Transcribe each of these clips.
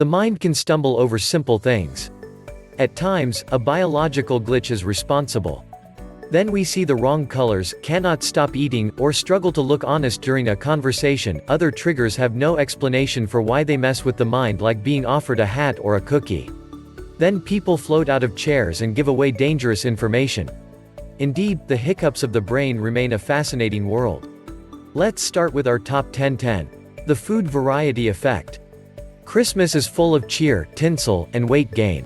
The mind can stumble over simple things. At times, a biological glitch is responsible. Then we see the wrong colors, cannot stop eating, or struggle to look honest during a conversation. Other triggers have no explanation for why they mess with the mind, like being offered a hat or a cookie. Then people float out of chairs and give away dangerous information. Indeed, the hiccups of the brain remain a fascinating world. Let's start with our top 10. The food variety effect. Christmas is full of cheer, tinsel, and weight gain.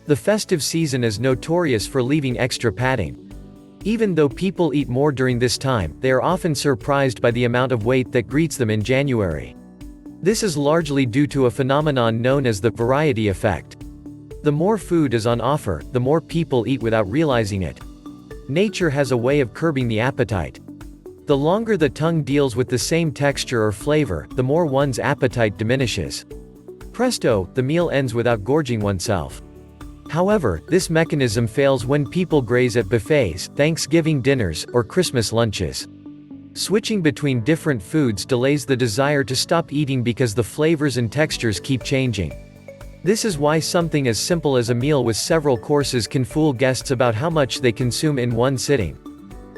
The festive season is notorious for leaving extra padding. Even though people eat more during this time, they are often surprised by the amount of weight that greets them in January. This is largely due to a phenomenon known as the variety effect. The more food is on offer, the more people eat without realizing it. Nature has a way of curbing the appetite. The longer the tongue deals with the same texture or flavor, the more one's appetite diminishes. Presto, the meal ends without gorging oneself. However, this mechanism fails when people graze at buffets, Thanksgiving dinners, or Christmas lunches. Switching between different foods delays the desire to stop eating because the flavors and textures keep changing. This is why something as simple as a meal with several courses can fool guests about how much they consume in one sitting.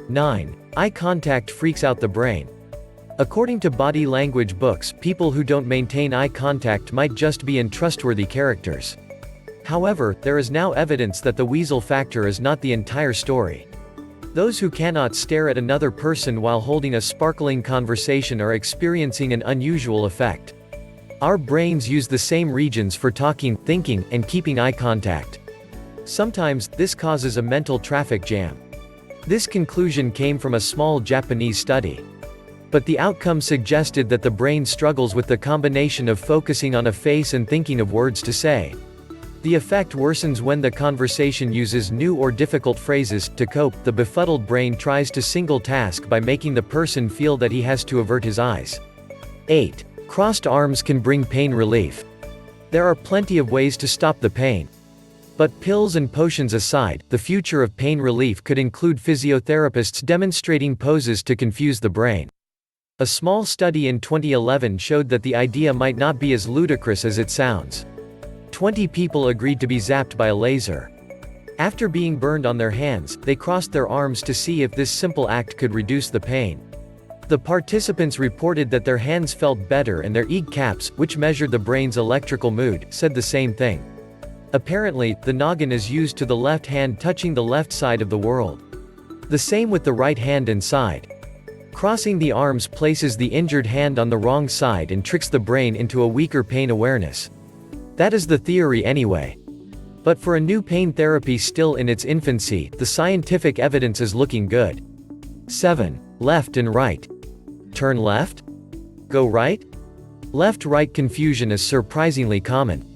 9. Eye contact freaks out the brain. According to body language books, people who don't maintain eye contact might just be untrustworthy characters. However, there is now evidence that the weasel factor is not the entire story. Those who cannot stare at another person while holding a sparkling conversation are experiencing an unusual effect. Our brains use the same regions for talking, thinking, and keeping eye contact. Sometimes, this causes a mental traffic jam. This conclusion came from a small Japanese study. But the outcome suggested that the brain struggles with the combination of focusing on a face and thinking of words to say. The effect worsens when the conversation uses new or difficult phrases. To cope, the befuddled brain tries to single task by making the person feel that he has to avert his eyes. 8. Crossed arms can bring pain relief. There are plenty of ways to stop the pain. But pills and potions aside, the future of pain relief could include physiotherapists demonstrating poses to confuse the brain. A small study in 2011 showed that the idea might not be as ludicrous as it sounds. 20 people agreed to be zapped by a laser. After being burned on their hands, they crossed their arms to see if this simple act could reduce the pain. The participants reported that their hands felt better, and their EEG-CAPS, which measured the brain's electrical mood, said the same thing. Apparently, the noggin is used to the left hand touching the left side of the world. The same with the right hand and side. Crossing the arms places the injured hand on the wrong side and tricks the brain into a weaker pain awareness. That is the theory anyway. But for a new pain therapy still in its infancy, the scientific evidence is looking good. 7. Left and right. Turn left? Go right? Left-right confusion is surprisingly common.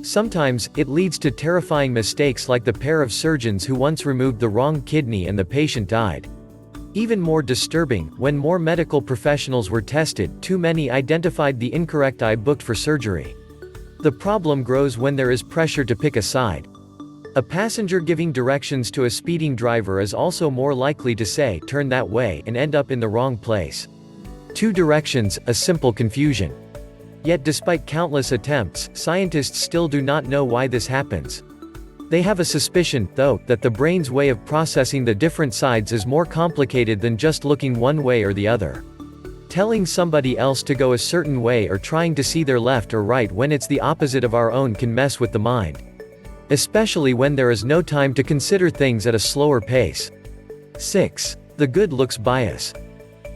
Sometimes, it leads to terrifying mistakes, like the pair of surgeons who once removed the wrong kidney and the patient died. Even more disturbing, when more medical professionals were tested, too many identified the incorrect eye booked for surgery. The problem grows when there is pressure to pick a side. A passenger giving directions to a speeding driver is also more likely to say, "Turn that way," and end up in the wrong place. 2 directions, a simple confusion. Yet despite countless attempts, scientists still do not know why this happens. They have a suspicion, though, that the brain's way of processing the different sides is more complicated than just looking one way or the other. Telling somebody else to go a certain way or trying to see their left or right when it's the opposite of our own can mess with the mind. Especially when there is no time to consider things at a slower pace. 6. The good looks bias.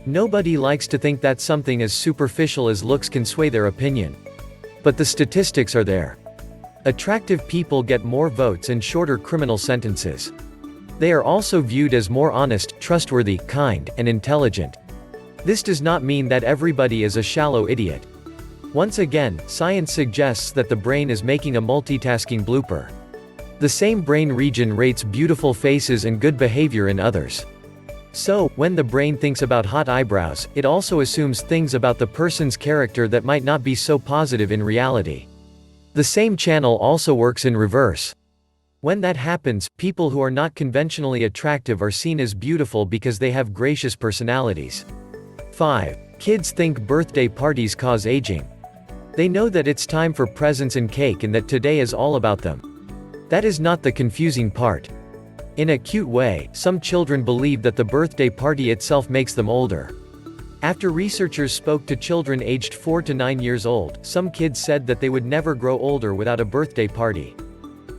Nobody likes to think that something as superficial as looks can sway their opinion. But the statistics are there. Attractive people get more votes and shorter criminal sentences. They are also viewed as more honest, trustworthy, kind, and intelligent. This does not mean that everybody is a shallow idiot. Once again, science suggests that the brain is making a multitasking blooper. The same brain region rates beautiful faces and good behavior in others. So, when the brain thinks about hot eyebrows, it also assumes things about the person's character that might not be so positive in reality. The same channel also works in reverse. When that happens, people who are not conventionally attractive are seen as beautiful because they have gracious personalities. 5. Kids think birthday parties cause aging. They know that it's time for presents and cake and that today is all about them. That is not the confusing part. In a cute way, some children believe that the birthday party itself makes them older. After researchers spoke to children aged 4 to 9 years old, some kids said that they would never grow older without a birthday party.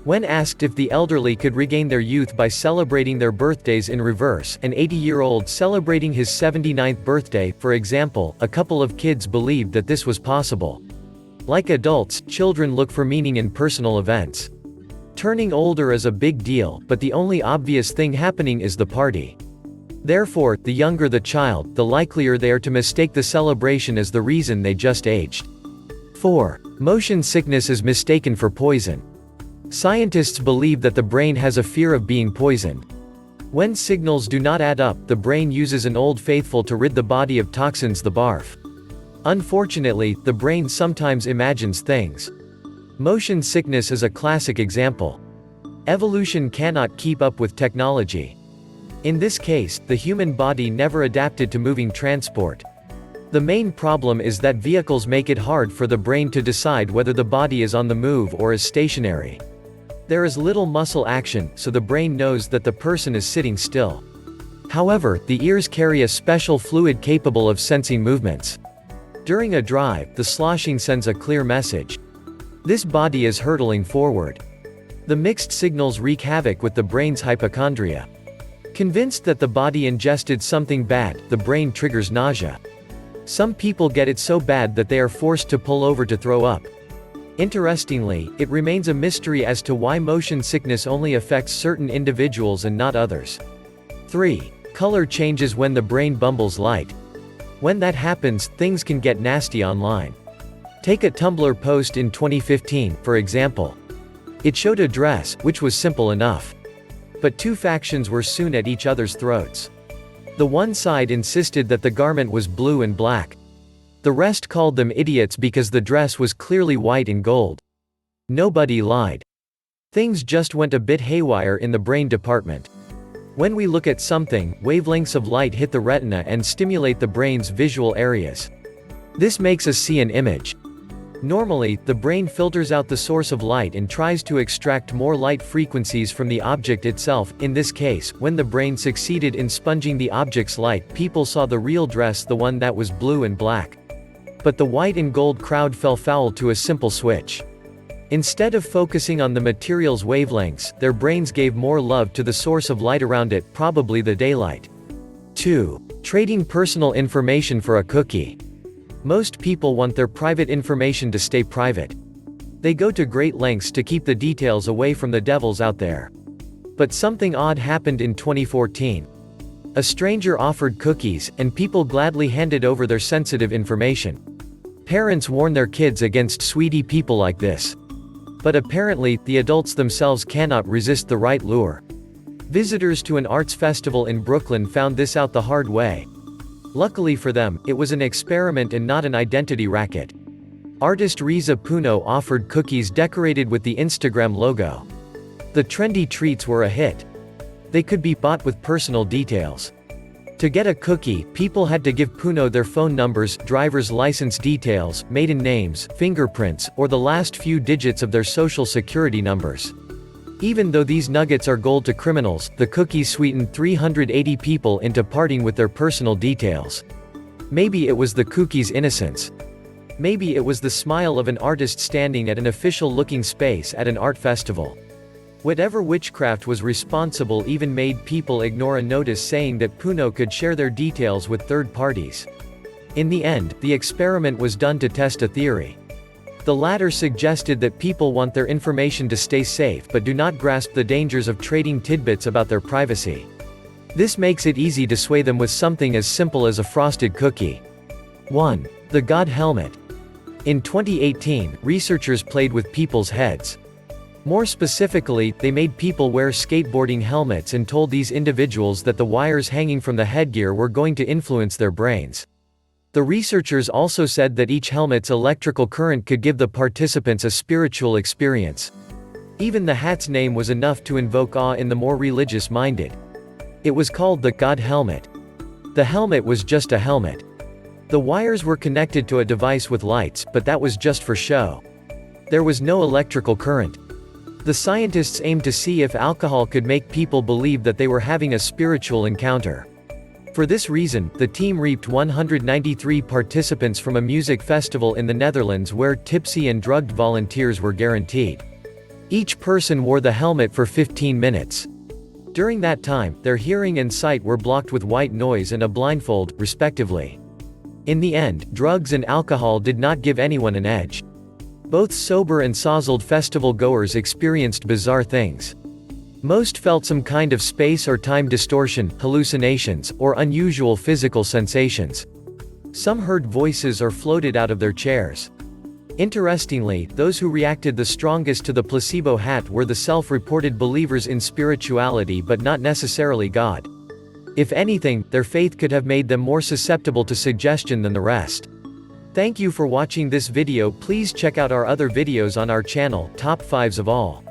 When asked if the elderly could regain their youth by celebrating their birthdays in reverse, an 80-year-old celebrating his 79th birthday, for example, a couple of kids believed that this was possible. Like adults, children look for meaning in personal events. Turning older is a big deal, but the only obvious thing happening is the party. Therefore, the younger the child, the likelier they are to mistake the celebration as the reason they just aged. 4. Motion sickness is mistaken for poison. Scientists believe that the brain has a fear of being poisoned. When signals do not add up, the brain uses an old faithful to rid the body of toxins, the barf. Unfortunately, the brain sometimes imagines things. Motion sickness is a classic example. Evolution cannot keep up with technology. In this case, the human body never adapted to moving transport. The main problem is that vehicles make it hard for the brain to decide whether the body is on the move or is stationary. There is little muscle action, so the brain knows that the person is sitting still. However, the ears carry a special fluid capable of sensing movements. During a drive, the sloshing sends a clear message. This body is hurtling forward. The mixed signals wreak havoc with the brain's hypochondria. Convinced that the body ingested something bad, the brain triggers nausea. Some people get it so bad that they are forced to pull over to throw up. Interestingly, it remains a mystery as to why motion sickness only affects certain individuals and not others. 3. Color changes when the brain bumbles light. When that happens, things can get nasty online. Take a Tumblr post in 2015, for example. It showed a dress, which was simple enough. But two factions were soon at each other's throats. The one side insisted that the garment was blue and black. The rest called them idiots because the dress was clearly white and gold. Nobody lied. Things just went a bit haywire in the brain department. When we look at something, wavelengths of light hit the retina and stimulate the brain's visual areas. This makes us see an image. Normally, the brain filters out the source of light and tries to extract more light frequencies from the object itself. In this case, when the brain succeeded in sponging the object's light, people saw the real dress, the one that was blue and black. But the white and gold crowd fell foul to a simple switch. Instead of focusing on the material's wavelengths, their brains gave more love to the source of light around it, probably the daylight. 2. Trading personal information for a cookie. Most people want their private information to stay private. They go to great lengths to keep the details away from the devils out there. But something odd happened in 2014. A stranger offered cookies, and people gladly handed over their sensitive information. Parents warn their kids against sweetie people like this. But apparently, the adults themselves cannot resist the right lure. Visitors to an arts festival in Brooklyn found this out the hard way. Luckily for them, it was an experiment and not an identity racket. Artist Riza Puno offered cookies decorated with the Instagram logo. The trendy treats were a hit. They could be bought with personal details. To get a cookie, people had to give Puno their phone numbers, driver's license details, maiden names, fingerprints, or the last few digits of their social security numbers. Even though these nuggets are gold to criminals, the cookies sweetened 380 people into parting with their personal details. Maybe it was the cookie's innocence. Maybe it was the smile of an artist standing at an official-looking space at an art festival. Whatever witchcraft was responsible even made people ignore a notice saying that Puno could share their details with third parties. In the end, the experiment was done to test a theory. The latter suggested that people want their information to stay safe but do not grasp the dangers of trading tidbits about their privacy. This makes it easy to sway them with something as simple as a frosted cookie. 1. The God Helmet. In 2018, researchers played with people's heads. More specifically, they made people wear skateboarding helmets and told these individuals that the wires hanging from the headgear were going to influence their brains. The researchers also said that each helmet's electrical current could give the participants a spiritual experience. Even the hat's name was enough to invoke awe in the more religious-minded. It was called the God Helmet. The helmet was just a helmet. The wires were connected to a device with lights, but that was just for show. There was no electrical current. The scientists aimed to see if alcohol could make people believe that they were having a spiritual encounter. For this reason, the team reaped 193 participants from a music festival in the Netherlands where tipsy and drugged volunteers were guaranteed. Each person wore the helmet for 15 minutes. During that time, their hearing and sight were blocked with white noise and a blindfold, respectively. In the end, drugs and alcohol did not give anyone an edge. Both sober and sozzled festival goers experienced bizarre things. Most felt some kind of space or time distortion, hallucinations, or unusual physical sensations. Some heard voices or floated out of their chairs. Interestingly, those who reacted the strongest to the placebo hat were the self-reported believers in spirituality but not necessarily God. If anything, their faith could have made them more susceptible to suggestion than the rest. Thank you for watching this video. Please check out our other videos on our channel, Top 5s of All.